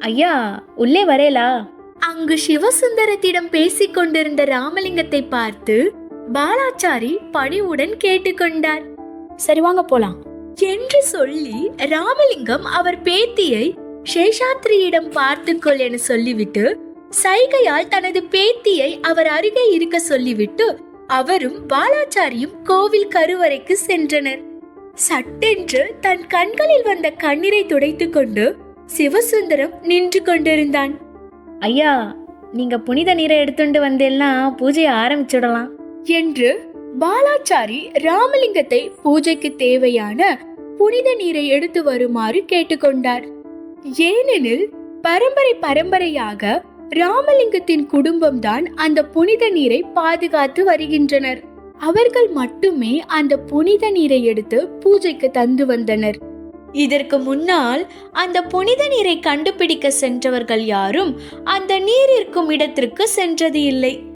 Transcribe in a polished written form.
ஐயா, உள்ளே வரேலா? அங்கு சிவசுந்தரத்திடம் பேசிக் கொண்டிருந்த ராமலிங்கத்தை பார்த்து பாலாச்சாரி பணிவுடன் கேட்டுக்கொண்டார். சரி, வாங்க போலாம் என்று சொல்லி ராமலிங்கம் அவர் பேத்தியை சேஷாத்ரியிடம் பார்த்துக்கொள் என சொல்லிவிட்டு சைகையால் தனது பேத்தியை அவர் அருகே இருக்க சொல்லிவிட்டு அவரும் பாலாச்சாரியும் கோவில் கருவறைக்கு சென்றனர். சட்டென்று தன் கண்களில் வந்த கண்ணீரை துடைத்துக் கொண்டு சிவசுந்தரம் நின்று கொண்டிருந்தான். ஐயா, நீங்க புனித நீரை எடுத்துட்டு வந்தெல்லாம் பூஜையை ஆரம்பிச்சுடலாம் என்று பாலாச்சாரி ராமலிங்கத்தை பூஜைக்கு தேவையான புனித நீரை எடுத்து வருமாறு கேட்டுக்கொண்டார். ஏனெனில் பரம்பரையாக ராமலிங்கத்தின் குடும்பம்தான் அந்த புனித நீரை பாதுகாத்து வருகின்றனர். அவர்கள் மட்டுமே அந்த புனித நீரை எடுத்து பூஜைக்கு தந்து வந்தனர். இதற்கு முன்னால் அந்த புனித நீரை கண்டுபிடிக்க சென்றவர்கள் யாரும் அந்த நீர் இருக்கும் இடத்திற்கு சென்றது இல்லை.